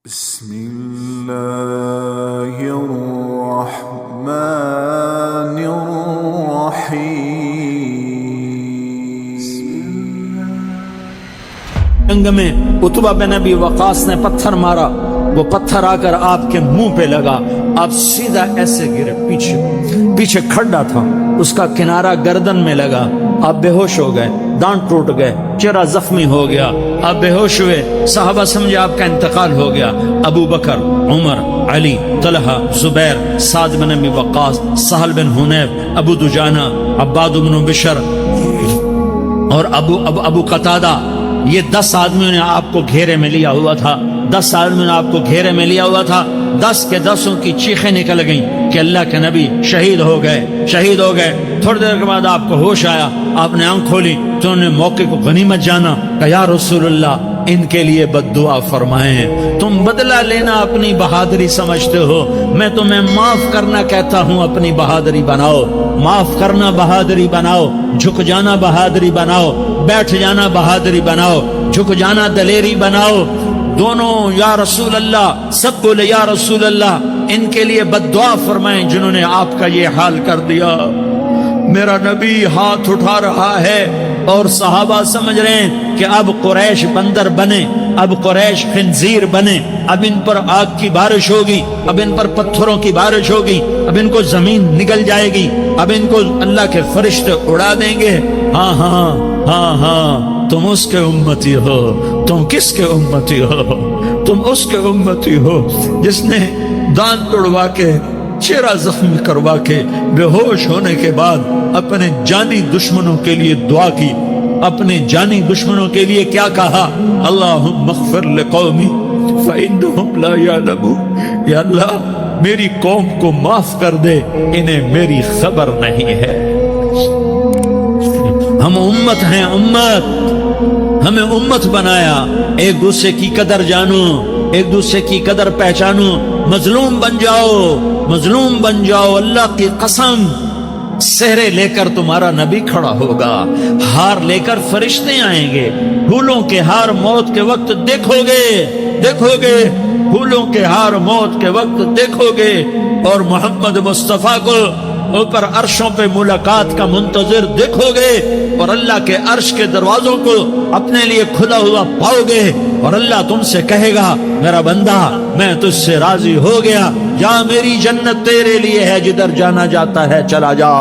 بسم الله الرحمن الرحيم جنگ میں عتبہ بن ابی وقاص نے پتھر مارا، وہ پتھر آ کر آپ کے منہ پہ لگا، آپ سیدھا ایسے گرے، پیچھے کھڈا تھا، اس کا کنارہ گردن میں لگا، آپ بے ہوش ہو گئے، دانت ٹوٹ گئے، چہرہ زخمی ہو گیا، آپ بے ہوش ہوئے، صحابہ سمجھے آپ کا انتقال ہو گیا۔ ابو بکر، عمر، علی، طلحہ، زبیر، سعد بن ابی وقاص، سہل بن حنیف، ابو دجانہ، عباد بن بشر اور ابو قتادہ، یہ 10 آدمیوں نے آپ کو گھیرے میں لیا ہوا تھا، 10 آدمیوں نے آپ کو گھیرے میں لیا ہوا تھا۔ 10 کے 10 کی چیخیں نکل گئیں کہ اللہ کے نبی شہید ہو گئے۔ تھوڑی دیر کے بعد آپ کو ہوش آیا، آپ نے آنکھ کھولی تو انہوں نے موقع کو غنیمت جانا کہ یا رسول اللہ ان کے لیے بد دعا فرمائیں، تم بدلہ لینا اپنی بہادری سمجھتے ہو، میں تمہیں معاف کرنا کہتا ہوں، اپنی بہادری بناؤ، معاف کرنا بہادری بناؤ، جھک جانا بہادری بناؤ، بیٹھ جانا بہادری بناؤ، جھک جانا دلیری بناؤ۔ دونوں یا رسول اللہ، سب بولے یا رسول اللہ ان کے لیے بد دعا فرمائیں جنہوں نے آپ کا یہ حال کر دیا۔ میرا نبی ہاتھ اٹھا رہا ہے اور صحابہ سمجھ رہے ہیں کہ اب قریش بندر بنے، اب قریش خنزیر بنے، اب ان پر آگ کی بارش ہوگی، اب ان پر پتھروں کی بارش ہوگی، اب ان کو زمین نگل جائے گی، اب ان کو اللہ کے فرشتے اڑا دیں گے۔ ہاں تم اس کے امتی ہو، تم کس کے امتی ہو؟ تم اس کے امتی ہو جس نے دانت توڑوا کے، چہرہ زخمی کروا کے، بے ہوش ہونے کے بعد اپنے جانی دشمنوں کے لیے دعا کی، اپنے جانی دشمنوں کے لیے کیا کہا؟ اللہم اغفر لقومی فإنہم لا یعلمون، یا اللہ میری قوم کو معاف کر دے، انہیں میری خبر نہیں ہے۔ ہم امت ہیں، امت، ہمیں امت بنایا، ایک دوسرے کی قدر جانو، ایک دوسرے کی قدر پہچانو، مظلوم بن جاؤ، مظلوم بن جاؤ۔ اللہ کی قسم، سہرے لے کر تمہارا نبی کھڑا ہوگا، ہار لے کر فرشتے آئیں گے، پھولوں کے ہار موت کے وقت دیکھو گے، پھولوں کے ہار موت کے وقت دیکھو گے، اور محمد مصطفیٰ کو اوپر عرشوں پہ ملاقات کا منتظر دیکھو گے، اور اللہ کے عرش کے دروازوں کو اپنے لیے کھلا ہوا پاؤ گے، اور اللہ تم سے کہے گا میرا بندہ میں تجھ سے راضی ہو گیا، جا میری جنت تیرے لیے ہے، جدھر جانا جاتا ہے چلا جا۔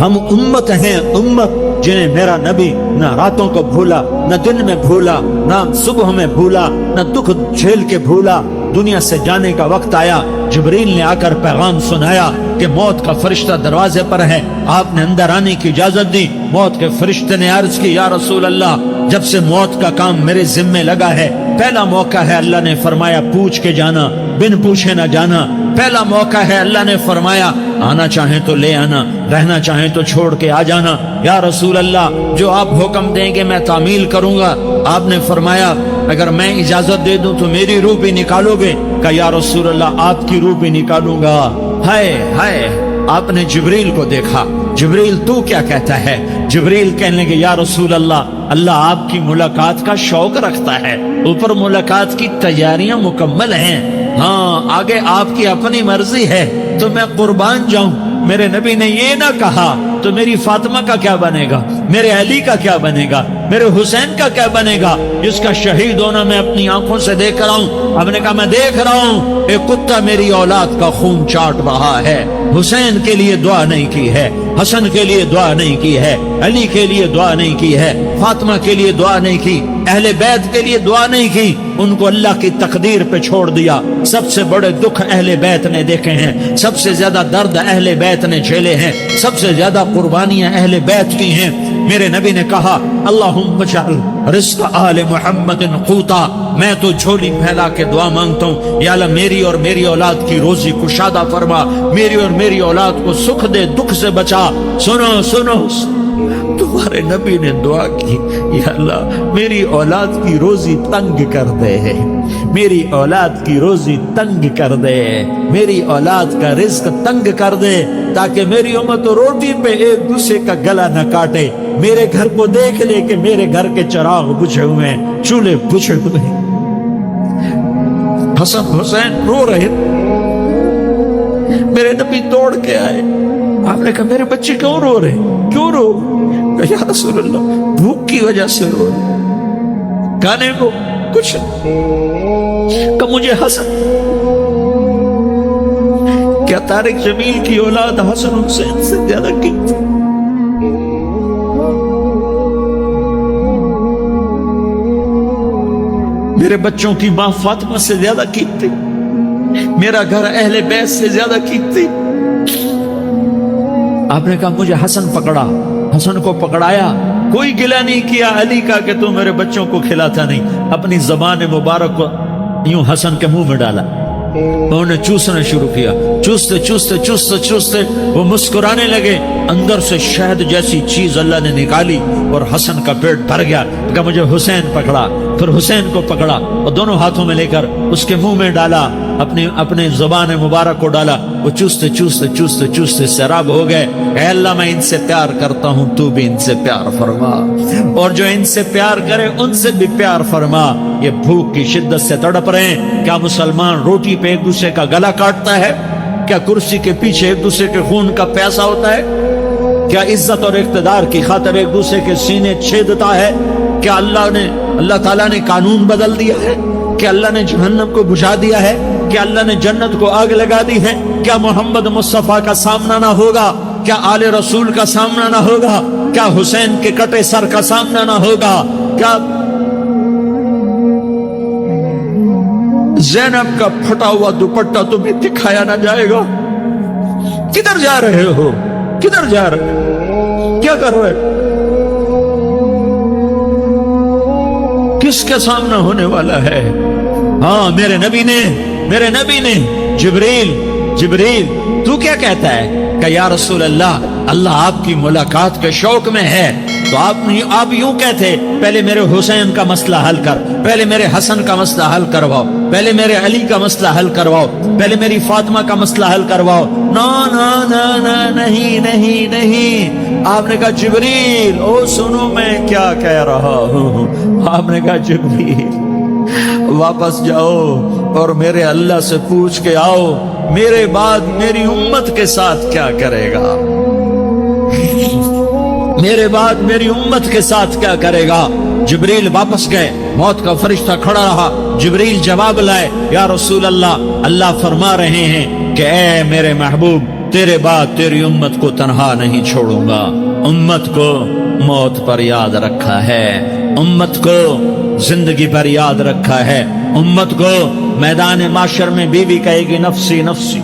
ہم امت ہیں، امت جنہیں میرا نبی نہ راتوں کو بھولا، نہ دن میں بھولا، نہ صبح میں بھولا، نہ دکھ جھیل کے بھولا۔ دنیا سے جانے کا وقت آیا، جبریل نے آ کر پیغام سنایا کہ موت کا فرشتہ دروازے پر ہے، آپ نے اندر آنے کی اجازت دی۔ موت کے فرشتے نے عرض کی یا رسول اللہ جب سے موت کا کام میرے ذمے لگا ہے، پہلا موقع ہے، اللہ نے فرمایا پوچھ کے جانا، بن پوچھے نہ جانا، پہلا موقع ہے، اللہ نے فرمایا آنا چاہیں تو لے آنا، رہنا چاہیں تو چھوڑ کے آ جانا۔ یا رسول اللہ جو آپ حکم دیں گے میں تعمیل کروں گا۔ آپ نے فرمایا اگر میں اجازت دے دوں تو میری روح بھی نکالو گے؟ کہ یا رسول اللہ آپ کی روح بھی نکالوں گا۔ ہائے آپ نے جبریل کو دیکھا، جبریل تو کیا کہتا ہے؟ جبریل کہنے لگے یا رسول اللہ اللہ آپ کی ملاقات کا شوق رکھتا ہے، اوپر ملاقات کی تیاریاں مکمل ہیں، ہاں آگے آپ کی اپنی مرضی ہے تو میں قربان جاؤں۔ میرے نبی نے یہ نہ کہا تو میری فاطمہ کا کیا بنے گا، میرے علی کا کیا بنے گا، میرے حسین کا کیا بنے گا جس کا شہید ہونا میں اپنی آنکھوں سے دیکھ رہا ہوں۔ ہم نے کہا میں دیکھ رہا ہوں ایک کتا میری اولاد کا خون چاٹ رہا ہے، حسین کے لیے دعا نہیں کی ہے، حسن کے لیے دعا نہیں کی ہے، علی کے لیے دعا نہیں کی ہے، فاطمہ کے لیے دعا نہیں کی، اہل بیت کے لیے دعا نہیں کی، ان کو اللہ کی تقدیر پہ چھوڑ دیا۔ سب سے بڑے دکھ اہل بیت نے دیکھے ہیں، سب سے زیادہ درد اہل بیت نے جھیلے ہیں، سب سے زیادہ قربانیاں اہل بیت کی ہیں۔ میرے نبی نے کہا اللہم اجعل رزق آل محمد قوتا، میں تو جھولی پھیلا کے دعا مانگتا ہوں یا اللہ میری اور میری اولاد کی روزی کشادہ فرما، میری اور میری اولاد کو سکھ دے، دکھ سے بچا۔ سنو تمہارے نبی نے دعا کی یا اللہ میری اولاد کی روزی تنگ کر دے، میری اولاد کی روزی تنگ کر دے، میری اولاد کا رزق تنگ کر دے، تاکہ میری امت روٹی پہ ایک دوسرے کا گلا نہ کاٹے۔ میرے گھر کو دیکھ لے کہ میرے گھر کے چراغ بجھے ہوئے ہیں، چولہے بجھے ہوئے ہیں، حسن حسین رو رہے، میرے نبی دوڑ کے آئے، آپ نے کہا میرے بچے کیوں رو رہے، کیوں رو؟ کہا یا رسول اللہ بھوک کی وجہ سے رو رہے، کھانے کو کچھ کہ مجھے حسن، کیا طارق جمیل کی اولاد حسن حسین سے زیادہ قیمتی؟ میرے بچوں کی ماں فاطمہ سے زیادہ قیمتی، میرا گھر اہل بیت سے زیادہ قیمتی۔ آپ نے کہا مجھے حسن پکڑا، حسن کو پکڑایا، کوئی گلہ نہیں کیا علی کا کہ تم میرے بچوں کو کھلاتا نہیں، اپنی زبان مبارک کو یوں حسن کے منہ میں ڈالا، انہوں نے چوسنا شروع کیا، چوستے چوستے چوستے چوستے وہ مسکرانے لگے، اندر سے شہد جیسی چیز اللہ نے نکالی اور حسن کا پیٹ بھر گیا، کہ مجھے حسین پکڑا، پھر حسین کو پکڑا اور دونوں ہاتھوں میں لے کر اس کے منہ میں ڈالا، اپنے زبان مبارک کو ڈالا، وہ چوستے چوستے چوستے چوستے سیراب ہو گئے، اے اللہ میں ان سے پیار کرتا ہوں، تو بھی ان سے پیار فرما، اور جو ان سے پیار کرے ان سے بھی پیار فرما۔ یہ بھوک کی شدت سے تڑپ رہے ہیں، کیا مسلمان روٹی پہ ایک دوسرے کا گلا کاٹتا ہے؟ کیا کرسی کے پیچھے ایک دوسرے کے خون کا پیاسا ہوتا ہے؟ کیا عزت اور اقتدار کی خاطر ایک دوسرے کے سینے چھیدتا ہے؟ کیا اللہ تعالیٰ نے قانون بدل دیا ہے؟ کیا اللہ نے جہنم کو بجھا دیا ہے؟ کیا اللہ نے جنت کو آگ لگا دی ہے؟ کیا محمد مصطفیٰ کا سامنا نہ ہوگا؟ کیا آل رسول کا سامنا نہ ہوگا؟ کیا حسین کے کٹے سر کا سامنا نہ ہوگا؟ کیا زینب کا پھٹا ہوا دوپٹہ تمہیں دکھایا نہ جائے گا؟ کدھر جا رہے ہو؟ کدھر جا رہے ہو؟ کیا کر رہے ہو؟ کس کا سامنا ہونے والا ہے؟ ہاں میرے نبی نے جبریل تو کیا کہتا ہے کہ یا رسول اللہ آپ کی ملاقات کے شوق میں ہے، تو آپ یوں کہتے پہلے میرے حسین کا مسئلہ حل کر، پہلے میرے حسن کا مسئلہ حل کرواؤ، پہلے میرے علی کا مسئلہ حل کرواؤ، پہلے میری فاطمہ کا مسئلہ حل کرواؤ۔ نہیں، آپ نے کہا جبریل او سنو میں کیا کہہ رہا ہوں، آپ نے کہا جبریل واپس جاؤ اور میرے اللہ سے پوچھ کے آؤ میرے بعد میری امت کے ساتھ کیا کرے گا، میرے بعد میری امت کے ساتھ کیا کرے گا۔ جبریل واپس گئے، موت کا فرشتہ کھڑا رہا، جبریل جواب لائے، یا رسول اللہ فرما رہے ہیں کہ اے میرے محبوب تیرے بعد تیری امت کو تنہا نہیں چھوڑوں گا، امت کو موت پر یاد رکھا ہے، امت کو زندگی پر یاد رکھا ہے، امت کو میدان معاشر میں بیوی کہے گی نفسی نفسی،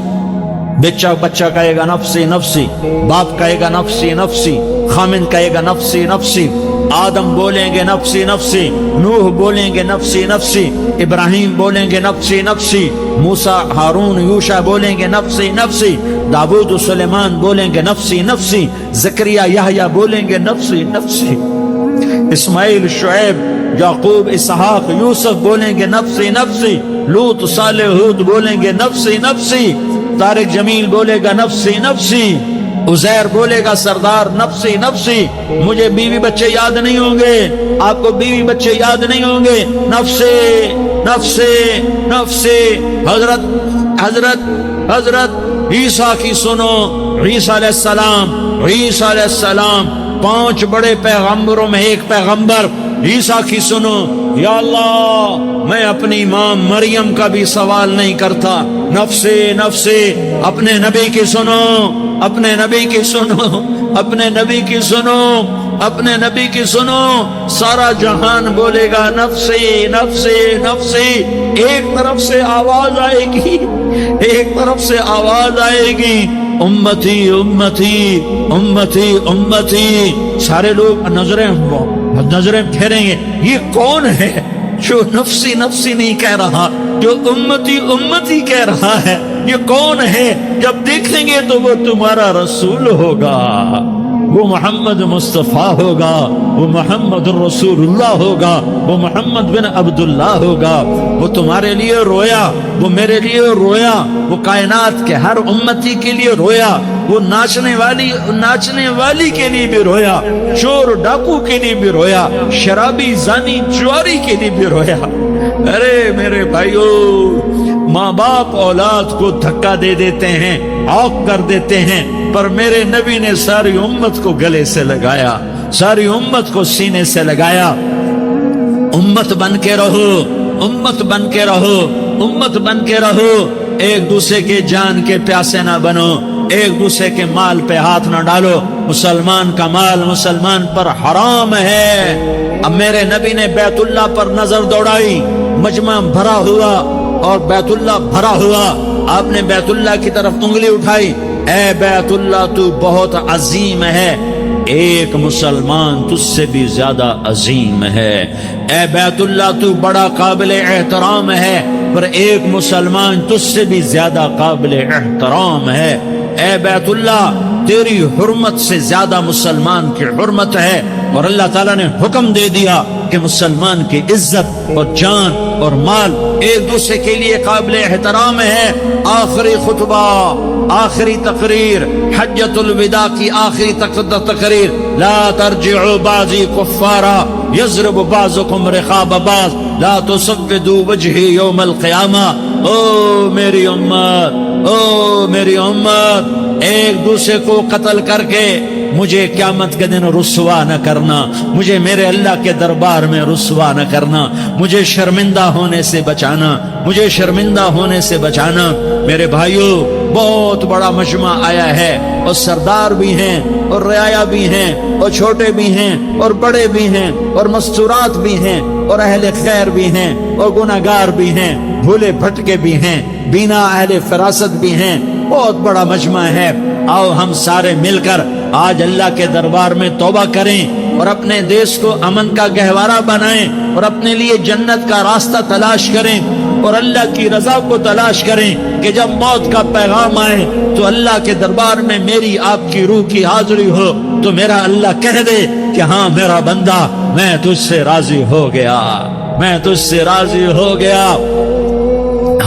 بچہ کہے گا نفسی نفسی، باپ کہے گا نفسی نفسی، خامن کہے گا نفسی نفسی، آدم بولیں گے نفسی نفسی، نوح بولیں گے نفسی نفسی، ابراہیم بولیں گے نفسی نفسی، موسیٰ ہارون یوشع بولیں گے نفسی نفسی، داؤد و سلیمان بولیں گے نفسی نفسی، زکریا یحییٰ بولیں گے نفسی نفسی، اسماعیل شعیب یعقوب اسحاق یوسف بولیں گے نفسی نفسی، لوط صالح ہود بولیں گے نفسی نفسی، طارق جمیل بولے گا نفسی نفسی، عزیر بولے گا سردار نفسی نفسی، مجھے بیوی بچے یاد نہیں ہوں گے، آپ کو بیوی بچے یاد نہیں ہوں گے، نفسی نفسی نفسی۔ حضرت عیسیٰ کی سنو، عیسیٰ علیہ السلام 5 بڑے پیغمبروں میں ایک پیغمبر، عیسیٰ کی سنو، یا اللہ میں اپنی ماں مریم کا بھی سوال نہیں کرتا، نفسی نفسی، اپنے نبی کی سنو، اپنے نبی کی سنو، اپنے نبی کی سنو، اپنے نبی کی سنو، سارا جہان بولے گا نفسی نفسی نفسی، ایک طرف سے آواز آئے گی، ایک طرف سے آواز آئے گی، امتی امتی امتی امتی، سارے لوگ نظریں پھیریں گے، یہ کون ہے جو نفسی نفسی نہیں کہہ رہا، جو امتی امتی کہہ رہا ہے، یہ کون ہے؟ جب دیکھیں گے تو وہ تمہارا رسول ہوگا، وہ محمد مصطفیٰ ہوگا، وہ محمد رسول اللہ ہوگا، وہ محمد بن عبداللہ ہوگا۔ وہ تمہارے لیے رویا، وہ میرے لیے رویا، وہ کائنات کے ہر امتی کے لیے رویا، وہ ناچنے والی کے لیے بھی رویا، چور ڈاکو کے لیے بھی رویا، شرابی زانی چواری کے لیے بھی رویا۔ ارے میرے بھائیو، ماں باپ اولاد کو دھکا دے دیتے ہیں، عوق کر دیتے ہیں، پر میرے نبی نے ساری امت کو گلے سے لگایا، ساری امت کو سینے سے لگایا۔ امت بن کے رہو، امت بن کے رہو، امت بن کے رہو، ایک دوسرے کے جان کے پیاسے نہ بنو، ایک دوسرے کے مال پہ ہاتھ نہ ڈالو۔ مسلمان کا مال مسلمان پر حرام ہے۔ اب میرے نبی نے بیت اللہ پر نظر دوڑائی، مجمع بھرا ہوا اور بیت اللہ بھرا ہوا، آپ نے بیت اللہ کی طرف انگلی اٹھائی، اے بیت اللہ تو بہت عظیم ہے، ایک مسلمان تجھ سے بھی زیادہ عظیم ہے۔ اے بیت اللہ تو بڑا قابل احترام ہے، پر ایک مسلمان تجھ سے بھی زیادہ قابل احترام ہے۔ اے بیت اللہ تیری حرمت سے زیادہ مسلمان کی حرمت ہے، اور اللہ تعالیٰ نے حکم دے دیا کہ مسلمان کی عزت اور جان اور مال ایک دوسرے کے لیے قابل احترام ہے۔ آخری خطبہ، آخری تقریر، حجۃ الوداع کی آخری تقریر، لا ترجعوا بعضی کفارا یضرب بعضکم رقاب بعض لا تسودوا وجہی یوم القیامہ۔ او میری امت، او میری امت، ایک دوسرے کو قتل کر کے مجھے قیامت کے دن رسوا نہ کرنا، مجھے میرے اللہ کے دربار میں رسوا نہ کرنا، مجھے شرمندہ ہونے سے بچانا، مجھے شرمندہ ہونے سے بچانا۔ میرے بھائیو، بہت بڑا مجمع آیا ہے، اور سردار بھی ہیں اور رعایا بھی ہیں اور چھوٹے بھی ہیں اور بڑے بھی ہیں اور مستورات بھی ہیں اور اہل خیر بھی ہیں اور گناہگار بھی ہیں، بھولے بھٹکے بھی ہیں، بینا اہل فراست بھی ہیں، بہت بڑا مجمع ہے۔ آؤ ہم سارے مل کر آج اللہ کے دربار میں توبہ کریں اور اپنے دیش کو امن کا گہوارہ بنائیں اور اپنے لیے جنت کا راستہ تلاش کریں اور اللہ کی رضا کو تلاش کریں کہ جب موت کا پیغام آئے تو اللہ کے دربار میں میری آپ کی روح کی حاضری ہو تو میرا اللہ کہہ دے کہ ہاں میرا بندہ، میں تجھ سے راضی ہو گیا، میں تجھ سے راضی ہو گیا۔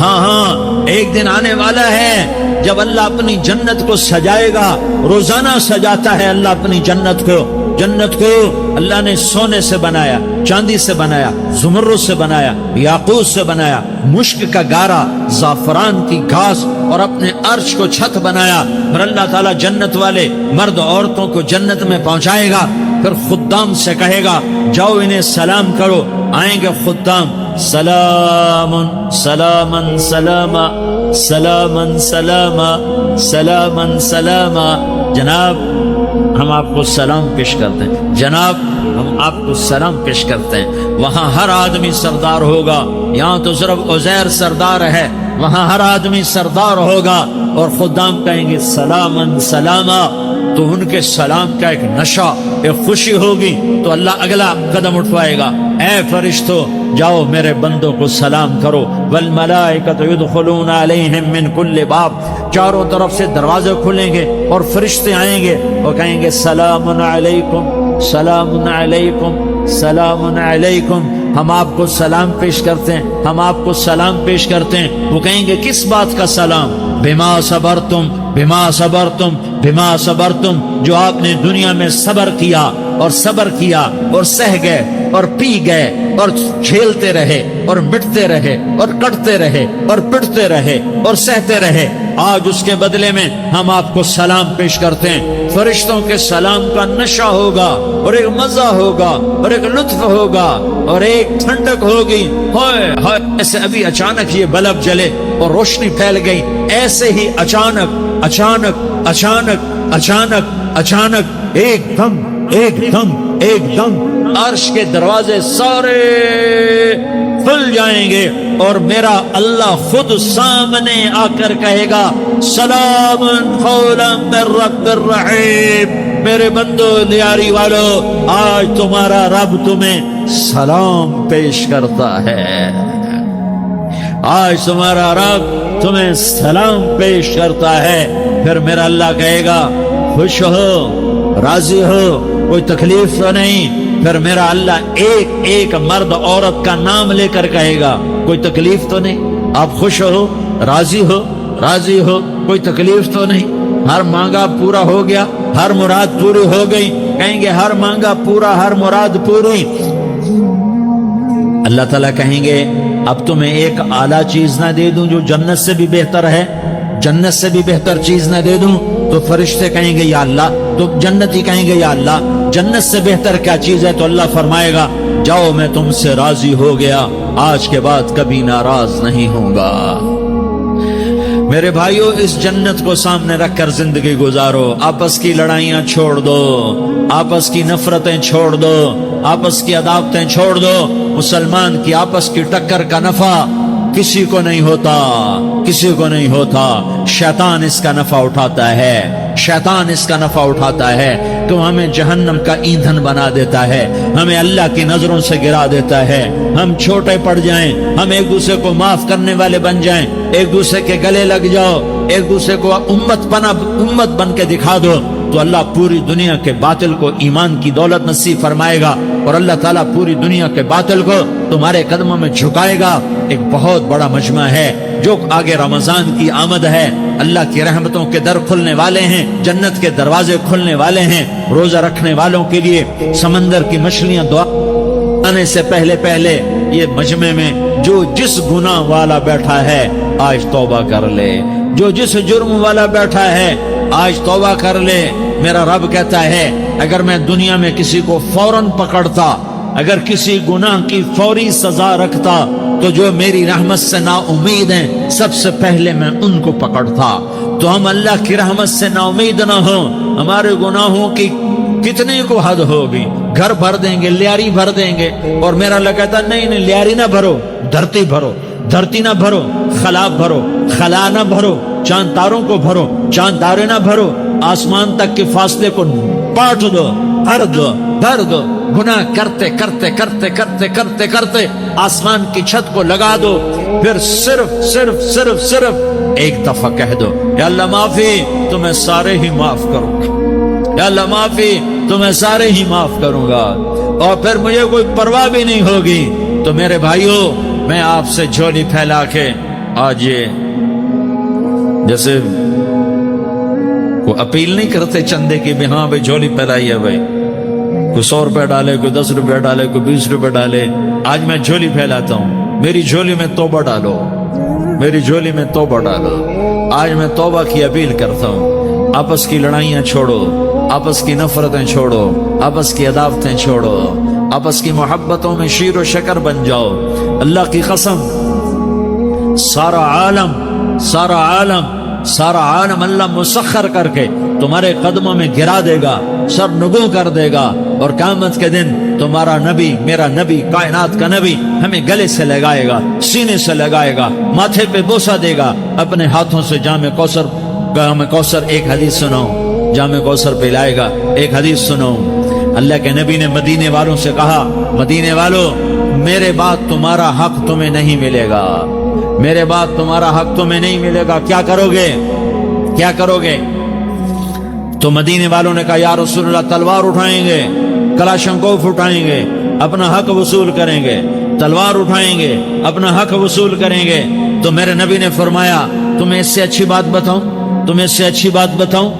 ہاں ہاں، ایک دن آنے والا ہے جب اللہ اپنی جنت کو سجائے گا، روزانہ سجاتا ہے اللہ اپنی جنت کو۔ جنت کو اللہ نے سونے سے بنایا، چاندی سے بنایا، زمرد سے بنایا، یاقوت سے بنایا، مشک کا گارا، زعفران کی گھاس اور اپنے عرش کو چھت بنایا۔ پھر اللہ تعالیٰ جنت والے مرد عورتوں کو جنت میں پہنچائے گا، پھر خدام سے کہے گا جاؤ انہیں سلام کرو۔ آئیں گے خدام، سلام سلاما سلاما سلاما سلاما سلاما سلاما، جناب ہم آپ کو سلام پیش کرتے ہیں، جناب ہم آپ کو سلام پیش کرتے ہیں۔ وہاں ہر آدمی سردار ہوگا، یہاں تو صرف عزیر سردار ہے، وہاں ہر آدمی سردار ہوگا، اور خدام کہیں گے سلاما سلاما، تو ان کے سلام کا ایک نشہ، ایک خوشی ہوگی، تو اللہ اگلا قدم اٹھوائے گا، اے فرشتوں جاؤ میرے بندوں کو سلام کرو۔ والملائکۃ یدخلون علیہم من کل باب، چاروں طرف سے دروازے کھلیں گے اور فرشتے آئیں گے اور کہیں گے سلام علیکم سلام علیکم سلام علیکم، ہم آپ کو سلام پیش کرتے ہیں، ہم آپ کو سلام پیش کرتے ہیں۔ وہ کہیں گے کس بات کا سلام؟ بما صبرتم بما صبرتم بما صبرتم، جو آپ نے دنیا میں صبر کیا اور صبر کیا اور سہ گئے اور پی گئے اور جھیلتے رہے اور مٹتے رہے اور کٹتے رہے اور پٹتے رہے اور سہتے رہے، آج اس کے بدلے میں ہم آپ کو سلام پیش کرتے ہیں۔ فرشتوں کے سلام کا نشہ ہوگا اور ایک مزہ ہوگا اور ایک لطف ہوگا اور ایک ٹھنڈک ہوگی۔ ہائے ہائے، ایسے ابھی اچانک یہ بلب جلے اور روشنی پھیل گئی، ایسے ہی اچانک اچانک اچانک اچانک اچانک ایک دم ایک دم ایک دم عرش کے دروازے سارے کھل جائیں گے اور میرا اللہ خود سامنے آ کر کہے گا سلام قولا من رب الرحیم، میرے بندو دیاری والو، آج تمہارا رب تمہیں سلام پیش کرتا ہے، آج تمہارا رب تمہیں سلام پیش کرتا ہے۔ پھر میرا اللہ کہے گا خوش ہو راضی ہو, کوئی تکلیف تو نہیں. پھر میرا اللہ ایک ایک مرد عورت کا نام لے کر کہے گا, کوئی تکلیف تو نہیں, آپ خوش ہو, راضی ہو, راضی ہو, کوئی تکلیف تو نہیں, ہر مانگا پورا ہو گیا, ہر مراد پوری ہو گئی. کہیں گے ہر مانگا پورا, ہر مراد پوری. اللہ تعالیٰ کہیں گے اب تمہیں ایک اعلیٰ چیز نہ دے دوں جو جنت سے بھی بہتر ہے, جنت سے بھی بہتر چیز نہ دے دوں؟ تو فرشتے کہیں گے یا اللہ, تو جنتی کہیں گے یا اللہ جنت سے بہتر کیا چیز ہے؟ تو اللہ فرمائے گا جاؤ میں تم سے راضی ہو گیا, آج کے بعد کبھی ناراض نہیں ہوں گا. میرے بھائیوں, اس جنت کو سامنے رکھ کر زندگی گزارو. آپس کی لڑائیاں چھوڑ دو, آپس کی نفرتیں چھوڑ دو, آپس کی عداوتیں چھوڑ دو. مسلمان کی آپس کی ٹکر کا نفع کسی کو نہیں ہوتا, کسی کو نہیں ہوتا. شیطان اس کا نفع اٹھاتا ہے, شیطان اس کا نفع اٹھاتا ہے تو ہمیں جہنم کا ایندھن بنا دیتا ہے, ہمیں اللہ کی نظروں سے گرا دیتا ہے. ہم چھوٹے پڑ جائیں, ہم ایک دوسرے کو معاف کرنے والے بن جائیں, ایک دوسرے کے گلے لگ جاؤ, ایک دوسرے کو امت بن کے دکھا دو, تو اللہ پوری دنیا کے باطل کو ایمان کی دولت نصیب فرمائے گا, اور اللہ تعالیٰ پوری دنیا کے باطل کو تمہارے قدموں میں جھکائے گا. ایک بہت بڑا مجمع ہے جو آگے رمضان کی آمد ہے, اللہ کی رحمتوں کے در کھلنے والے ہیں, جنت کے دروازے کھلنے والے ہیں. روزہ رکھنے والوں کے لیے سمندر کی مچھلیاں دعا آنے سے پہلے پہلے یہ مجمع میں جو جس گناہ والا بیٹھا ہے آج توبہ کر لے, جو جس جرم والا بیٹھا ہے آج توبہ کر لے. میرا رب کہتا ہے اگر میں دنیا میں کسی کو فوراً پکڑتا, اگر کسی گناہ کی فوری سزا رکھتا, تو جو میری رحمت سے نا امید ہیں سب سے پہلے میں ان کو پکڑتا. تو ہم اللہ کی رحمت سے نا امید نہ ہوں, ہمارے گناہوں کی کتنے کو حد ہوگی, گھر بھر دیں گے, لیاری بھر دیں گے. اور میرا اللہ کہتا نہیں نہیں, لیاری نہ بھرو, دھرتی بھرو, دھرتی نہ بھرو, خلا بھرو, خلا نہ بھرو, چاند تاروں کو بھرو, چاند تارے نہ بھرو, آسمان تک کے فاصلے کو پاٹ دو, بھر دو, بھر دو. گناہ کرتے کرتے کرتے کرتے کرتے کرتے آسمان کی چھت کو لگا دو, پھر صرف صرف صرف صرف ایک دفعہ کہہ دو یا اللہ معافی, تمہیں سارے ہی معاف کروں گا, یا اللہ معافی, تمہیں سارے ہی معاف کروں گا, اور پھر مجھے کوئی پرواہ بھی نہیں ہوگی. تو میرے بھائیوں, میں آپ سے جھولی پھیلا کے آج یہ جیسے وہ اپیل نہیں کرتے چندے کی بھی ہاں بھائی جھولی پھیلائی ہے بھائی, کوئی 100 روپے ڈالے, کوئی 10 روپے ڈالے, کوئی 20 روپے ڈالے. آج میں جھولی پھیلاتا ہوں, میری جھولی میں توبہ ڈالو, میری جھولی میں توبہ ڈالو. آج میں توبہ کی اپیل کرتا ہوں. آپس کی لڑائیاں چھوڑو, آپس کی نفرتیں چھوڑو, آپس کی عداوتیں چھوڑو, آپس کی محبتوں میں شیر و شکر بن جاؤ. اللہ کی قسم سارا عالم اللہ مسخر کر کے تمہارے قدموں میں گرا دے گا, سر نگوں کر دے گا, اور قیامت کے دن تمہارا نبی, میرا نبی, کائنات کا نبی ہمیں گلے سے لگائے گا, سینے سے لگائے گا, ماتھے پہ بوسہ دے گا, اپنے ہاتھوں سے جام کوثر ایک حدیث سناؤں, جام کوثر پلائے گا. ایک حدیث سناؤں, اللہ کے نبی نے مدینے والوں سے کہا, مدینے والوں میرے بعد تمہارا حق تمہیں نہیں ملے گا, میرے بعد تمہارا حق تمہیں نہیں ملے گا, کیا کرو گے, کیا کرو گے؟ تو مدینے والوں نے کہا یا رسول اللہ تلوار اٹھائیں گے, کلاشنکوف اٹھائیں گے, اپنا حق وصول کریں گے, تلوار اٹھائیں گے, اپنا حق وصول کریں گے. تو میرے نبی نے فرمایا تمہیں اس سے اچھی بات بتاؤں, تمہیں اس سے اچھی بات بتاؤں,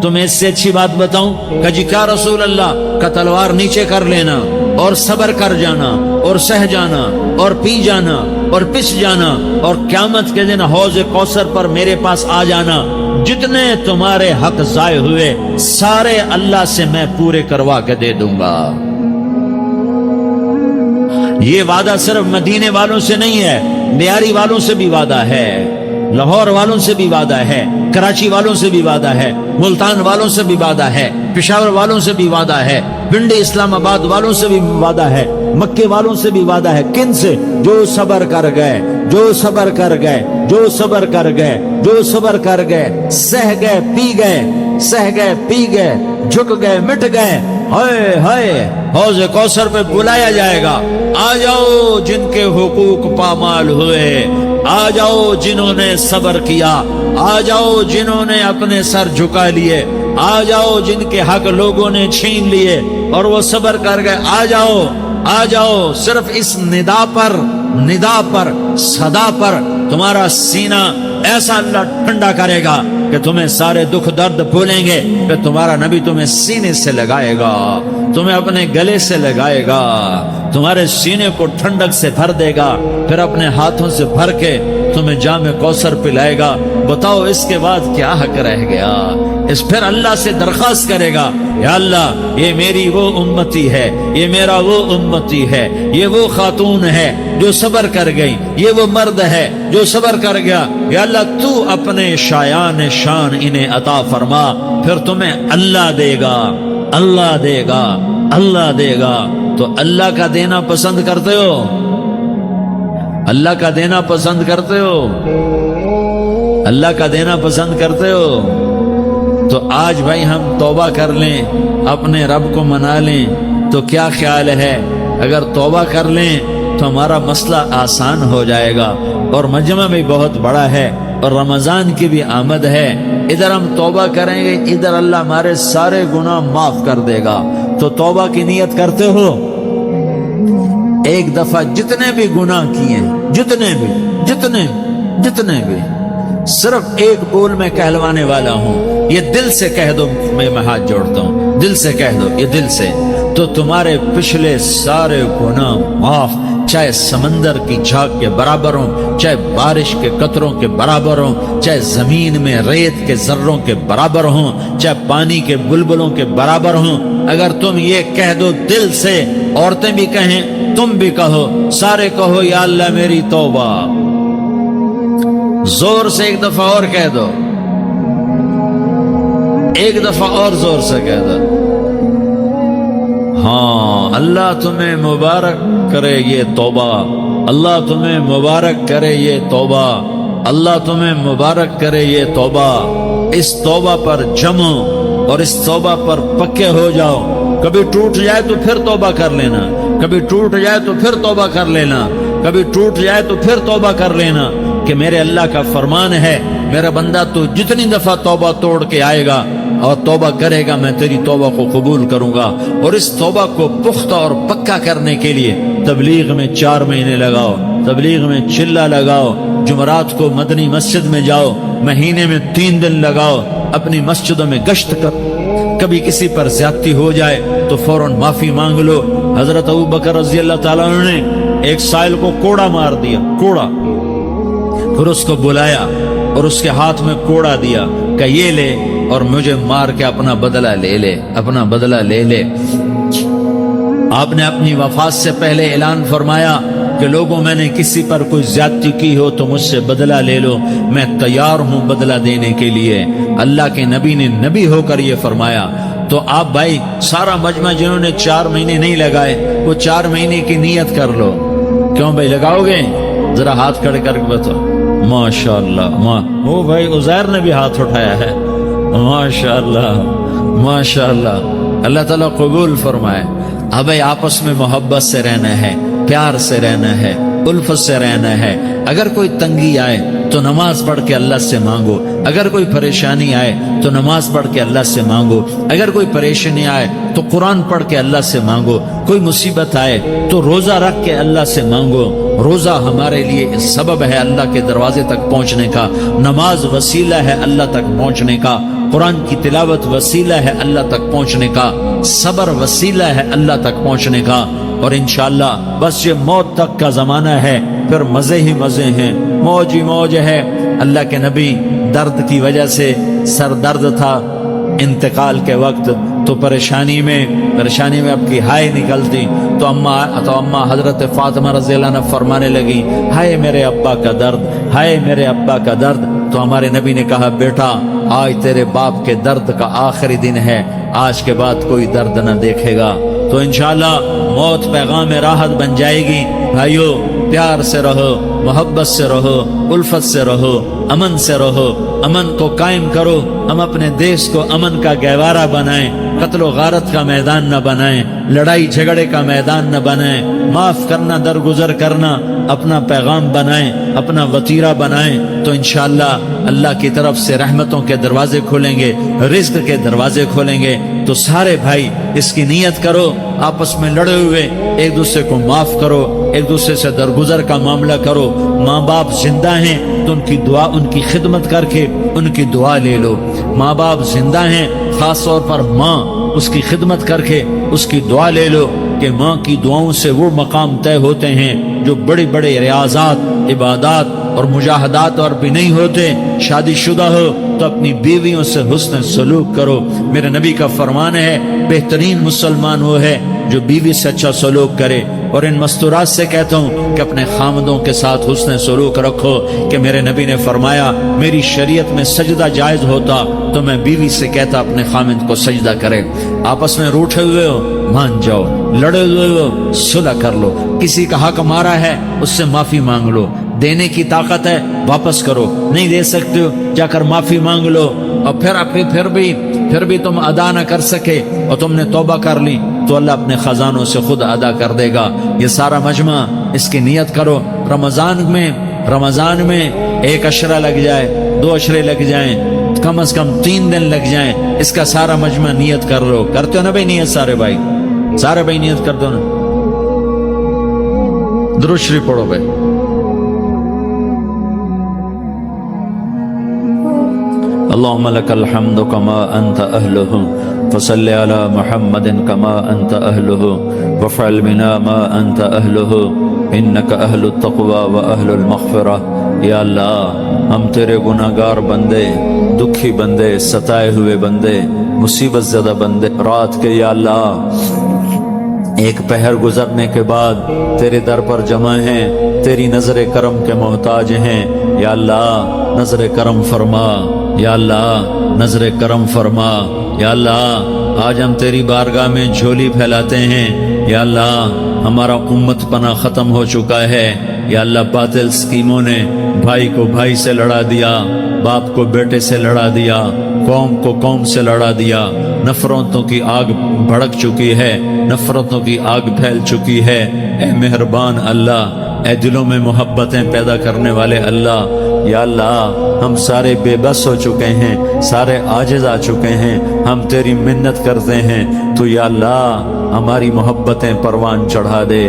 تمہیں اس سے اچھی بات بتاؤں. کہ جی کیا رسول اللہ؟ کا تلوار نیچے کر لینا اور صبر کر جانا اور سہ جانا اور پی جانا اور پس جانا, اور قیامت کے دن حوض کوثر پر میرے پاس آ جانا, جتنے تمہارے حق ضائع ہوئے سارے اللہ سے میں پورے کروا کے دے دوں گا. یہ وعدہ صرف مدینے والوں سے نہیں ہے, لیاری والوں سے بھی وعدہ ہے, لاہور والوں سے بھی وعدہ ہے, کراچی والوں سے بھی وعدہ ہے, ملتان والوں سے بھی وعدہ ہے, پشاور والوں سے بھی وعدہ ہے, پنڈی اسلام آباد والوں سے بھی وعدہ ہے, مکے والوں سے بھی وعدہ ہے. کن سے؟ جو صبر کر گئے, جو صبر کر گئے, جو صبر کر گئے, جو صبر کر گئے, سہ گئے پی گئے, سہ گئے پی گئے, جھک گئے مٹ گئے. ہائے ہائے, حوض کوثر پہ بلایا جائے گا, آ جاؤ جن کے حقوق پامال ہوئے, آ جاؤ جنہوں نے صبر کیا, آ جاؤ جنہوں نے اپنے سر جھکا لیے, آ جاؤ جن کے حق لوگوں نے چھین لیے اور وہ صبر کر گئے، آ جاؤ آ جاؤ، صرف اس ندا پر صدا پر تمہارا سینہ ایسا اللہ ٹھنڈا کرے گا کہ تمہیں سارے دکھ درد بھولیں گے، پھر تمہارا نبی تمہیں سینے سے لگائے گا، تمہیں اپنے گلے سے لگائے گا، تمہارے سینے کو ٹھنڈک سے بھر دے گا، پھر اپنے ہاتھوں سے بھر کے تمہیں جام کوثر پلائے گا۔ بتاؤ اس کے بعد کیا حق رہ گیا؟ اس پھر اللہ سے درخواست کرے گا، یا اللہ یہ میری وہ امتی ہے، یہ میرا وہ امتی ہے، یہ وہ خاتون ہے جو صبر کر گئی، یہ وہ مرد ہے جو صبر کر گیا، یا اللہ تو اپنے شایان شان انہیں عطا فرما، پھر تمہیں اللہ دے گا، اللہ دے گا، اللہ دے گا۔ تو اللہ کا دینا پسند کرتے ہو؟ اللہ کا دینا پسند کرتے ہو؟ اللہ کا دینا پسند کرتے ہو؟ تو آج بھائی ہم توبہ کر لیں، اپنے رب کو منا لیں، تو کیا خیال ہے اگر توبہ کر لیں تو ہمارا مسئلہ آسان ہو جائے گا، اور مجمع بھی بہت بڑا ہے اور رمضان کی بھی آمد ہے، ادھر ہم توبہ کریں گے، ادھر اللہ ہمارے سارے گناہ معاف کر دے گا۔ تو توبہ کی نیت کرتے ہو؟ ایک دفعہ جتنے بھی گناہ کیے، جتنے بھی صرف ایک بول میں کہلوانے والا ہوں، یہ دل سے کہہ دو، میں ہاتھ جوڑتا ہوں، دل سے کہہ دو، یہ دل سے، تو تمہارے پچھلے سارے گناہ معاف، چاہے سمندر کی جھاگ کے برابر ہوں، چاہے بارش کے قطروں کے برابر ہوں، چاہے زمین میں ریت کے ذروں کے برابر ہوں، چاہے پانی کے بلبلوں کے برابر ہوں۔ اگر تم یہ کہہ دو دل سے، عورتیں بھی کہیں، تم بھی کہو، سارے کہو، یا اللہ میری توبہ، زور سے ایک دفعہ اور کہہ دو، ایک دفعہ اور زور سے کہہ دو۔ ہاں، اللہ تمہیں مبارک کرے یہ توبہ، اللہ تمہیں مبارک کرے یہ توبہ، اللہ تمہیں مبارک کرے یہ توبہ۔ اس توبہ پر جمو اور اس توبہ پر پکے ہو جاؤ۔ کبھی ٹوٹ جائے تو پھر توبہ کر لینا، کبھی ٹوٹ جائے تو پھر توبہ کر لینا، کبھی ٹوٹ جائے تو پھر توبہ کر لینا، کہ میرے اللہ کا فرمان ہے، میرا بندہ تو جتنی دفعہ توبہ توڑ کے آئے گا اور توبہ کرے گا، میں تیری توبہ کو قبول کروں گا۔ اور اس توبہ کو پختہ اور پکا کرنے کے لیے تبلیغ میں 4 مہینے لگاؤ، تبلیغ میں چلہ لگاؤ، جمعرات کو مدنی مسجد میں جاؤ، مہینے میں 3 دن لگاؤ، اپنی مسجدوں میں گشت کر، کبھی کسی پر زیادتی ہو جائے تو فوراً معافی مانگ لو۔ حضرت ابوبکر رضی اللہ تعالیٰ عنہ نے ایک سائل کو کوڑا مار دیا، کوڑا، پھر اس کو بلایا اور اس کے ہاتھ میں کوڑا دیا کہ یہ لے اور مجھے مار کے اپنا بدلہ لے لے، اپنا بدلہ لے لے۔ آپ نے اپنی وفات سے پہلے اعلان فرمایا کہ لوگوں، میں نے کسی پر کوئی زیادتی کی ہو تو مجھ سے بدلہ لے لو، میں تیار ہوں بدلہ دینے کے لیے۔ اللہ کے نبی نے نبی ہو کر یہ فرمایا۔ تو آپ بھائی سارا مجمع جنہوں نے 4 مہینے نہیں لگائے، وہ 4 مہینے کی نیت کر لو۔ کیوں بھائی لگاؤ گے؟ ذرا ہاتھ کھڑے کر کے بتاؤ۔ ماشاءاللہ، وہ بھائی عزیر نے بھی ہاتھ اٹھایا ہے، ماشاءاللہ ماشاءاللہ، اللہ تعالیٰ قبول فرمائے۔ اب آپس میں محبت سے رہنا ہے، پیار سے رہنا ہے، الفت سے رہنا ہے۔ اگر کوئی تنگی آئے تو نماز پڑھ کے اللہ سے مانگو، اگر کوئی پریشانی آئے تو نماز پڑھ کے اللہ سے مانگو، اگر کوئی پریشانی آئے تو قرآن پڑھ کے اللہ سے مانگو، کوئی مصیبت آئے تو روزہ رکھ کے اللہ سے مانگو۔ روزہ ہمارے لیے سبب ہے اللہ کے دروازے تک پہنچنے کا، نماز وسیلہ ہے اللہ تک پہنچنے کا، قرآن کی تلاوت وسیلہ ہے اللہ تک پہنچنے کا، صبر وسیلہ ہے اللہ تک پہنچنے کا۔ اور انشاءاللہ بس یہ موت تک کا زمانہ ہے، پھر مزے ہی مزے ہیں، موج ہی موج ہے۔ اللہ کے نبی درد کی وجہ سے سر درد تھا انتقال کے وقت، تو پریشانی میں اب کی ہائے نکلتی، تو اماں حضرت فاطمہ رضی اللہ عنہ فرمانے لگی، ہائے میرے ابا کا درد، ہائے میرے ابا کا درد۔ تو ہمارے نبی نے کہا، بیٹا آج تیرے باپ کے درد کا آخری دن ہے، آج کے بعد کوئی درد نہ دیکھے گا۔ تو انشاءاللہ موت پیغام راحت بن جائے گی۔ بھائیو پیار سے رہو، محبت سے رہو، الفت سے رہو، امن سے رہو، امن کو قائم کرو۔ ہم اپنے دیش کو امن کا گہوارہ بنائیں۔ قتل و غارت کا میدان نہ بنائیں، لڑائی جھگڑے کا میدان نہ بنائیں، معاف کرنا، درگزر کرنا اپنا پیغام بنائیں، اپنا وتیرہ بنائیں، تو انشاءاللہ اللہ کی طرف سے رحمتوں کے دروازے کھولیں گے، رزق کے دروازے کھولیں گے۔ تو سارے بھائی اس کی نیت کرو، آپس میں لڑے ہوئے ایک دوسرے کو معاف کرو، ایک دوسرے سے درگزر کا معاملہ کرو۔ ماں باپ زندہ ہیں تو ان کی دعا، ان کی خدمت کر کے ان کی دعا لے لو۔ ماں باپ زندہ ہیں، خاص طور پر ماں، اس کی خدمت کر کے اس کی دعا لے لو، کہ ماں کی دعاؤں سے وہ مقام طے ہوتے ہیں جو بڑے بڑے ریاضات، عبادات اور مجاہدات اور بھی نہیں ہوتے۔ شادی شدہ ہو تو اپنی بیویوں سے حسن سلوک کرو۔ میرے نبی کا فرمان ہے، بہترین مسلمان وہ ہے جو بیوی سے اچھا سلوک کرے۔ اور ان مستورات سے کہتا ہوں کہ اپنے خامدوں کے ساتھ حسن سلوک رکھو، کہ میرے نبی نے فرمایا میری شریعت میں سجدہ جائز ہوتا تو میں بیوی سے کہتا اپنے خامد کو سجدہ کرے۔ آپس میں روٹھے ہوئے ہو مان جاؤ، لڑے ہوئے ہو صلح کر لو، کسی کا حق مارا ہے اس سے معافی مانگ لو، دینے کی طاقت ہے واپس کرو، نہیں دے سکتے ہو جا کر معافی مانگ لو، اور پھر بھی تم ادا نہ کر سکے اور تم نے توبہ کر لی تو اللہ اپنے خزانوں سے خود ادا کر دے گا۔ یہ سارا مجمع اس کی نیت کرو۔ رمضان میں 1 عشرہ لگ جائے، 2 عشرے لگ جائیں، کم از کم 3 دن لگ جائیں، اس کا سارا مجمع نیت کر لو۔ کرتے ہو نا بھائی نیت؟ سارے بھائی نیت کر دو نا، درود شریف پڑھو بھائی۔ اللهم لك الحمد كما أنت أهله، فصل على محمد كما أنت أهله، وافعل بنا ما أنت أهله، إنك أهل التقوى وأهل المغفرة۔ یا اللہ، ہم تیرے گناہگار بندے، دکھی بندے، ستائے ہوئے بندے، مصیبت زدہ بندے، رات کے یا اللہ ایک پہر گزرنے کے بعد تیرے در پر جمع ہیں، تیری نظر کرم کے محتاج ہیں۔ یا اللہ نظر کرم فرما، یا اللہ نظر کرم فرما۔ یا اللہ آج ہم تیری بارگاہ میں جھولی پھیلاتے ہیں۔ یا اللہ ہمارا امت پناہ ختم ہو چکا ہے۔ یا اللہ باطل سکیموں نے بھائی کو بھائی سے لڑا دیا، باپ کو بیٹے سے لڑا دیا، قوم کو قوم سے لڑا دیا، نفرتوں کی آگ بھڑک چکی ہے، نفرتوں کی آگ پھیل چکی ہے۔ اے مہربان اللہ، اے دلوں میں محبتیں پیدا کرنے والے اللہ، یا اللہ ہم سارے بے بس ہو چکے ہیں، سارے عاجز آ چکے ہیں، ہم تیری منت کرتے ہیں، تو یا اللہ ہماری محبتیں پروان چڑھا دے،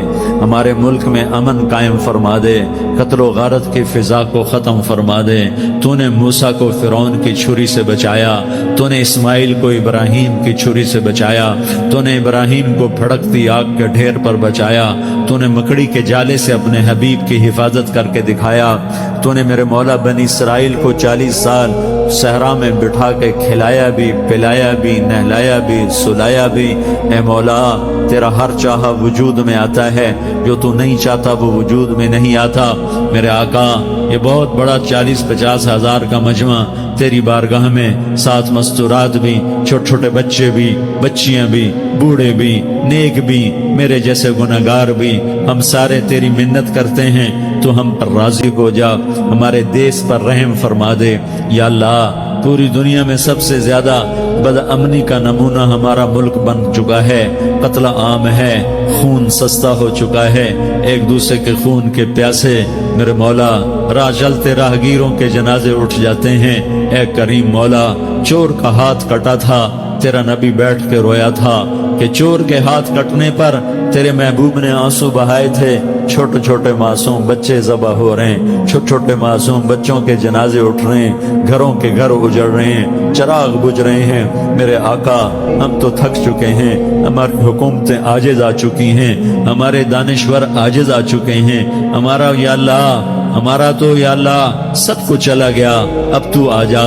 ہمارے ملک میں امن قائم فرما دے، قتل و غارت کی فضا کو ختم فرما دے۔ تو نے موسیٰ کو فرعون کی چھری سے بچایا، تو نے اسماعیل کو ابراہیم کی چھری سے بچایا، تو نے ابراہیم کو بھڑکتی آگ کے ڈھیر پر بچایا، تو نے مکڑی کے جالے سے اپنے حبیب کی حفاظت کر کے دکھایا، تو نے میرے مولا بنی اسرائیل کو 40 سال صحرا میں بٹھا کے کھلایا بھی، پلایا بھی، نہلایا بھی، سلایا بھی۔ اے مولا تیرا ہر چاہا وجود میں آتا ہے، جو تو نہیں چاہتا وہ وجود میں نہیں آتا۔ میرے آقا یہ بہت بڑا 40-50 ہزار کا مجمع تیری بارگاہ میں، 7 مستورات بھی، چھوٹے چھوٹے بچے بھی، بچیاں بھی، بوڑھے بھی، نیک بھی، میرے جیسے گناہگار بھی، ہم سارے تیری منت کرتے ہیں تو ہم پر راضی ہو جا، ہمارے دیس پر رحم فرما دے۔ یا اللہ پوری دنیا میں سب سے زیادہ بد امنی کا نمونہ ہمارا ملک بن چکا ہے، قتل عام ہے، خون سستا ہو چکا ہے، ایک دوسرے کے خون کے پیاسے میرے مولا راہ چلتے راہگیروں کے جنازے اٹھ جاتے ہیں۔ اے کریم مولا، چور کا ہاتھ کٹا تھا، تیرا نبی بیٹھ کے رویا تھا کہ چور کے ہاتھ کٹنے پر تیرے محبوب نے آنسو بہائے تھے، چھوٹے چھوٹے معصوم بچے ذبح ہو رہے ہیں، چھوٹے چھوٹے معصوم بچوں کے جنازے اٹھ رہے ہیں، گھروں کے گھر اجڑ رہے ہیں، چراغ بجھ رہے ہیں۔ میرے آقا ہم تو تھک چکے ہیں، ہماری حکومتیں عاجز آ چکی ہیں، ہمارے دانشور عاجز آ چکے ہیں، ہمارا یا اللہ ہمارا تو یا اللہ سب کچھ چلا گیا، اب تو آ جا،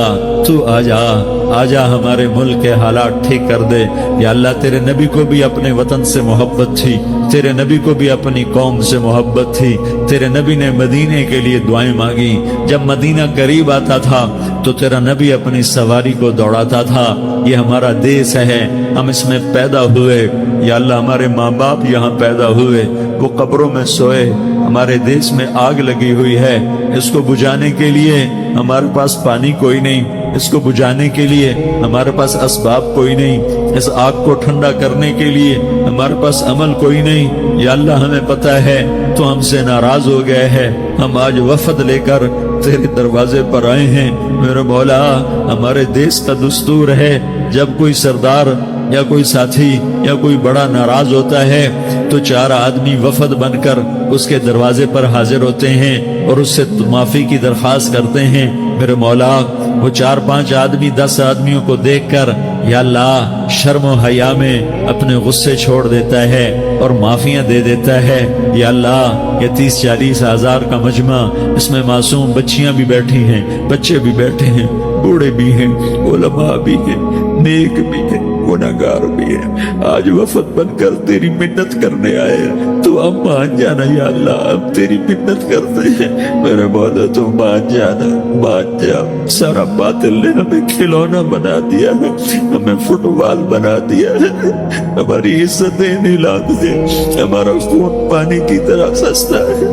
تو آ جا، آ جا ہمارے ملک کے حالات ٹھیک کر دے۔ یا اللہ تیرے نبی کو بھی اپنے وطن سے محبت تھی، تیرے نبی کو بھی اپنی قوم سے محبت تھی، تیرے نبی نے مدینے کے لیے دعائیں مانگی، جب مدینہ قریب آتا تھا تو تیرا نبی اپنی سواری کو دوڑاتا تھا۔ یہ ہمارا دیس ہے، ہم اس میں پیدا ہوئے، یا اللہ ہمارے ماں باپ یہاں پیدا ہوئے، وہ قبروں میں سوئے، ہمارے دیس میں آگ لگی ہوئی ہے، اس کو بجھانے کے لیے ہمارے پاس پانی کوئی نہیں، اس کو بجھانے کے لیے ہمارے پاس اسباب کوئی نہیں، اس آگ کو ٹھنڈا کرنے کے لیے ہمارے پاس عمل کوئی نہیں۔ یا اللہ ہمیں پتہ ہے تو ہم سے ناراض ہو گئے ہے، ہم آج وفد لے کر تیرے دروازے پر آئے ہیں۔ میرے مولا، ہمارے دیس کا دستور ہے جب کوئی سردار یا کوئی ساتھی یا کوئی بڑا ناراض ہوتا ہے تو 4 آدمی وفد بن کر اس کے دروازے پر حاضر ہوتے ہیں اور اس سے معافی کی درخواست کرتے ہیں۔ میرے مولا، وہ 4-5 آدمی 10 آدمیوں کو دیکھ کر یا اللہ شرم و حیا میں اپنے غصے چھوڑ دیتا ہے اور معافیاں دے دیتا ہے۔ یا اللہ، یہ 30-40 ہزار کا مجمع، اس میں معصوم بچیاں بھی بیٹھی ہیں، بچے بھی بیٹھے ہیں، بوڑھے بھی ہیں، علماء بھی ہیں، نیک بھی ہیں، گناہگار بھی ہیں، آج وفد بن کر تیری منت کرنے آئے، تو ہم مان جانا یا اللہ، ہم تیری منت کرتے ہیں۔ میرے مولا تو مان جانا، مان جا۔ سارا باطل نے ہمیں کھلونا بنا دیا ہے، ہمیں فٹ بال بنا دیا ہے، ہماری عزتیں نیلام ہے، ہمارا خون پانی کی طرح سستا ہے،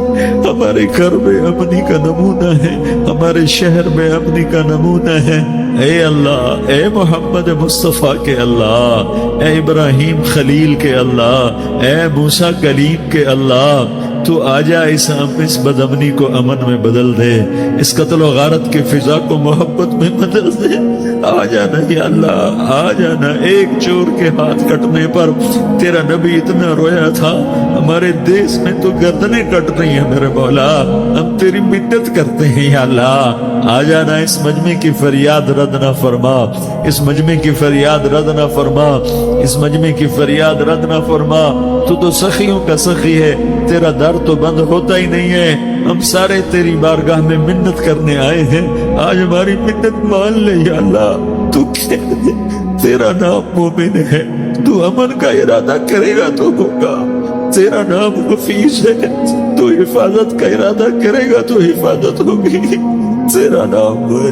ہمارے گھر میں امنی کا نمونہ ہے، ہمارے شہر میں امنی کا نمونہ ہے۔ اے اللہ، اے محمد مصطفیٰ کے اللہ، اے ابراہیم خلیل کے اللہ، اے موسیٰ کلیم کے اللہ، تو آجا اس بدامنی کو امن میں بدل دے، اس قتل و غارت کی فضا کو محبت میں بدل دے۔ آ جانا یا اللہ، آ جانا۔ ایک چور کے ہاتھ کٹنے پر تیرا نبی اتنا رویا تھا، ہمارے دیس میں تو گردنیں کٹ رہی ہیں۔ میرے مولا، ہم تیری منت کرتے ہیں یا اللہ، آ جانا۔ اس مجمع کی فریاد رد نہ فرما، اس مجمع کی فریاد رد نہ فرما، اس مجمع کی فریاد رد نہ فرما۔ تو سخیوں کا سخی ہے، تیرا در تو بند ہوتا ہی نہیں ہے۔ ہم سارے تیری بارگاہ میں منت کرنے آئے ہیں، آج ہماری منت مان لے یا اللہ۔ تو تیرا نام مومن ہے، تو امن کا ارادہ کرے گا تو ہوگا۔ تیرا نام حفیظ ہے، تو حفاظت کا ارادہ کرے گا تو حفاظت ہوگی۔ تیرا نام ہے،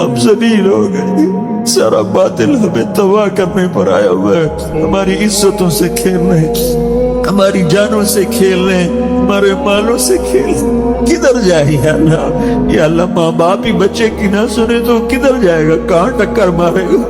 ہم ذلیل ہو گئے، سارا باطل ہمیں تباہ کرنے پر آیا ہوا ہے، ہماری عزتوں سے کھیل رہے، ہماری جانوں سے کھیل رہے، ہمارے مالوں سے کھیل رہے۔ کدھر جائے یا اللہ؟ یا اللہ، ماں باپ ہی بچے کی نہ سنے تو کدھر جائے گا؟ کہاں ٹکر مارے گا؟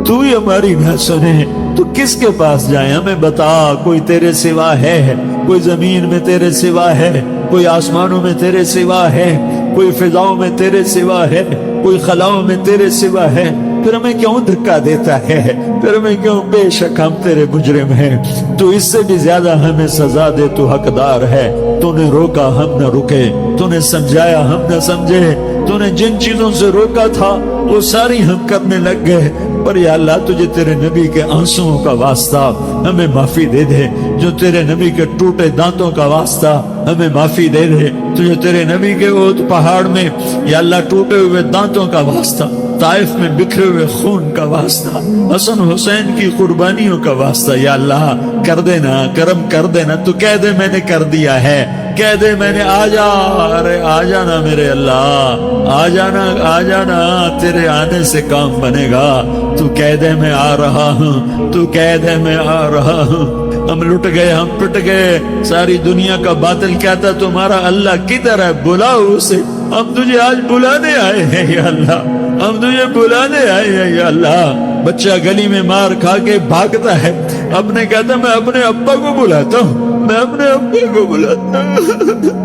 تو ہی ہماری نہ سنے تو کس کے پاس جائیں؟ ہمیں بتا، کوئی تیرے سوا ہے؟ کوئی زمین میں تیرے سوا ہے؟ کوئی آسمانوں میں تیرے سوا ہے؟ کوئی فضاؤں میں تیرے سوا ہے؟ کوئی خلاؤں میں تیرے سوا ہے؟ پھر ہمیں کیوں دھکا دیتا ہے؟ پھر ہمیں کیوں؟ بے شک ہم تیرے مجرم ہیں، تو اس سے بھی زیادہ ہمیں سزا دے، تو حقدار ہے۔ تو نے روکا، ہم نہ رکے، تو نے سمجھایا، ہم نہ سمجھے، تو نے جن چیزوں سے روکا تھا وہ ساری ہم کرنے لگ گئے۔ پر یا اللہ، تجھے تیرے نبی کے آنسوؤں کا واسطہ ہمیں معافی دے دے، جو تیرے نبی کے ٹوٹے دانتوں کا واسطہ ہمیں معافی دے دے، تجھے تیرے نبی کے اونٹ پہاڑ میں یا اللہ ٹوٹے ہوئے دانتوں کا واسطہ، طائف میں بکھرے ہوئے خون کا واسطہ، حسن حسین کی قربانیوں کا واسطہ، یا اللہ کر دینا، کرم کر دینا۔ تو کہہ دے میں نے کر دیا ہے، کہہ دے میں نے، آ جا، ارے آ جانا میرے اللہ، آ جانا، آ جانا، تیرے آنے سے کام بنے گا۔ تو کہہ دے میں آ رہا ہوں، تو کہہ دے میں آ رہا ہوں۔ ہم لٹ گئے، ہم پٹ گئے، ساری دنیا کا باطل کہتا تمہارا اللہ کدھر ہے؟ بلاؤ اسے، ہم تجھے آج بلانے آئے ہیں یا اللہ، ہم تجھے بلانے آئے ہیں یا اللہ۔ بچہ گلی میں مار کھا کے بھاگتا ہے، اپنے کہتا میں اپنے ابا کو بلاتا ہوں، میں اپنے ابا کو بلاتا ہوں،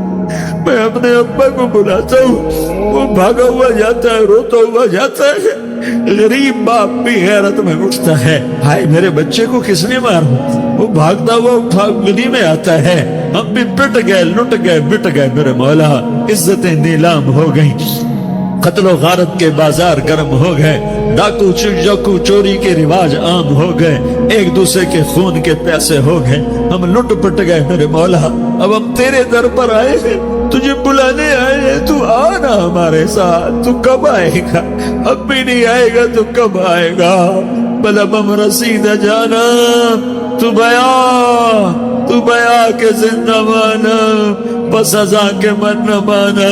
میں اپنے ابا کو بلاتا ہوں۔ وہ بھاگا ہوا جاتا ہے، روتا ہوا جاتا ہے۔ غریب باپ بھی غیرت میں اٹھتا ہے، ہائے میرے بچے کو کس نے مارا؟ وہ بھاگتا ہوا اٹھا گلی میں آتا ہے۔ ہم بھی پٹ گئے، لٹ گئے، بٹ گئے میرے مولا، عزتیں نیلام ہو گئیں، قتل و غارت کے بازار گرم ہو گئے، ڈاکو چکو چوری کے رواج عام ہو گئے، ایک دوسرے کے خون کے پیسے ہو گئے، ہم لٹ پٹ گئے میرے مولا۔ اب ہم تیرے در پر آئے ہیں، تجھے بلانے آئے ہیں، تو آنا ہمارے ساتھ۔ تو کب آئے گا؟ اب بھی نہیں آئے گا تو کب آئے گا؟ بلبم رسید جانا، تو بیا کے زندہ مانا، بس ازاں کے من نہ مانا،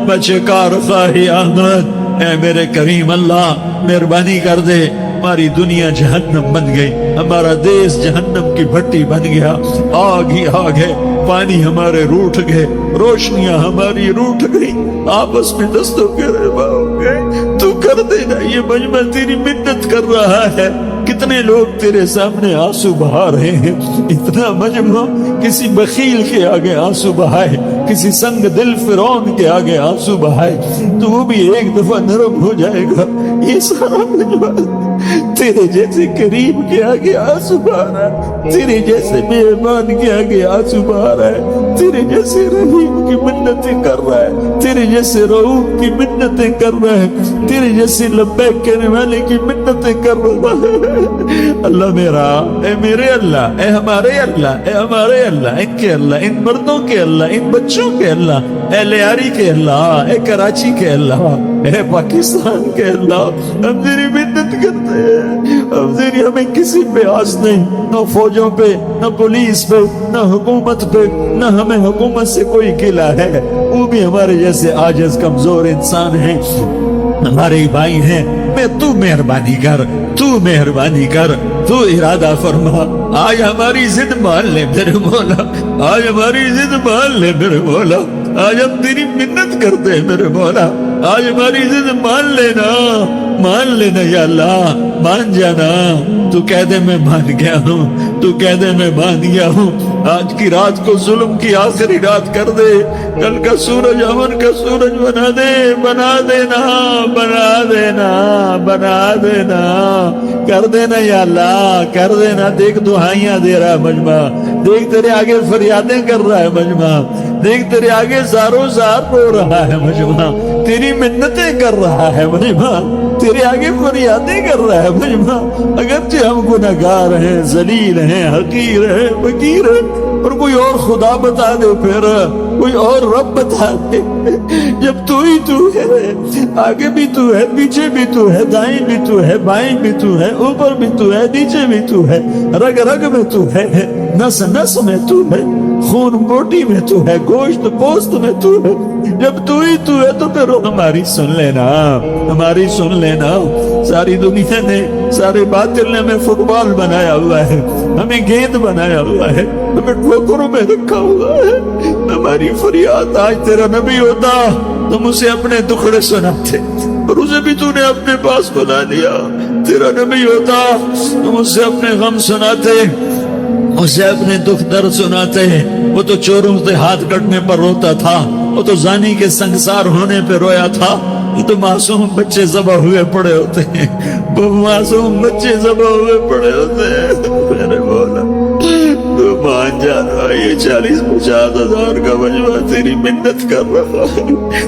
بچکار خواہی آمد۔ اے میرے کریم اللہ، مہربانی کر دے، ہماری دنیا جہنم بن گئی، ہمارا دیس جہنم کی بھٹی بن گیا، آگ ہی آگ ہے، پانی ہمارے روٹھ گئے، روشنیاں ہماری روٹھ گئی، آپس میں دستوں کے روا ہو گئے۔ تو کر کر دینا، یہ مجمع تیری منت کر رہا ہے۔ کتنے لوگ تیرے سامنے آنسو بہا رہے ہیں، اتنا مجمع کسی بخیل کے آگے آنسو بہائے، کسی سنگ دل فرعون کے آگے آنسو بہائے تو وہ بھی ایک دفعہ نرم ہو جائے گا۔ یہ سارا مجمع تیرے جیسے کریم کے آگے آنسو بہا رہا ہے، تیرے جیسے مہربان کے آگے آنسو بہا رہا ہے، تیرے جیسے رحیم کی منتیں کر رہا ہے، تیرے جیسے رؤوف کی منتیں کر رہا ہے، تیرے جیسے لبیک کہنے والے کی منتیں کر رہا ہے۔ اللہ میرا، اے میرے اللہ، اے ہمارے اللہ، اے ہمارے اللہ، ان کے اللہ، ان مردوں کے اللہ، ان بچوں کے اللہ، اے لیاری کے اللہ، اے کراچی کے اللہ، اے پاکستان کے اللہ، ہم تیری منت کرتے ہیں، ہم تیری، ہمیں کسی پہ آس نہیں، نہ فوجوں پہ، نہ پولیس پہ، نہ حکومت پہ، نہ ہمیں حکومت سے کوئی قلع ہے، وہ بھی ہمارے جیسے عاجز کمزور انسان ہیں، ہمارے بھائی ہیں۔ میں تو مہربانی کر، تو مہربانی کر، تو ارادہ فرما، آج ہماری ضد مان لے میرے مولا، آج ہماری ضد مان لے میرے مولا، آج ہم تیری منت کرتے ہیں میرے مولا، آج ہماری ضد مان لینا، مان لینا یا اللہ، مان جانا، تو کہہ دے میں مان گیا ہوں، تو کہہ دے میں مان گیا ہوں، آج کی رات کو ظلم کی آخری رات کر دے، کل کا سورج امن کا سورج بنا دے، بنا دینا، بنا دینا، بنا دینا، کر دینا یا اللہ، کر دینا۔ دیکھ دعائیاں دے رہا ہے مجمع، دیکھ تیرے آگے فریادیں کر رہا ہے مجمع، دیکھ تیرے آگے زاروں زار رو رہا ہے مجمع، تیری منتیں کر رہا ہے مجمع، تیرے آگے فریادیں کر رہا ہے مجمع، اگرچہ ہم گناہگار ہیں، ذلیل ہیں، حقیر ہیں، فقیر ہیں، اور کوئی اور خدا بتا دے، پھر کوئی اور رب بتا دے، جب تو ہی تو ہے، آگے بھی تو ہے، پیچھے بھی تو ہے، دائیں بھی تو ہے، بائیں بھی تو ہے، اوپر بھی تو ہے، نیچے بھی تو ہے، رگ رگ میں تو ہے، نس نس میں تو ہے، خون بوٹی میں تو ہے، گوشت پوست میں تو ہے، جب تو ہی تو ہے تو پھر ہماری سن لینا، ہماری سن لینا۔ ساری دنیا نے، سارے باطل نے ہمیں فٹ بال بنایا ہوا ہے، ہمیں گیند بنایا ہوا ہے، ہمیں ٹوکروں میں رکھا ہوا ہے، ہماری فریاد آج تیرا نبی ہوتا تم اسے اپنے دکھڑے سناتے، اور اسے بھی تو نے اپنے پاس بنا لیا، تیرا نبی ہوتا تم اسے اپنے غم سناتے، اسے اپنے دکھ درد سناتے۔ وہ تو چوروں سے ہاتھ کٹنے پر روتا تھا، وہ تو زانی کے سنگسار ہونے پہ رویا تھا، یہ تو معصوم بچے ذبح ہوئے پڑے ہوتے ہیں، وہ معصوم بچے ذبح ہوئے پڑے ہوتے ہیں، میرے مولا تو مان جانا، یہ 40-50 ہزار کا مجمع تیری منت کر رہا ہے۔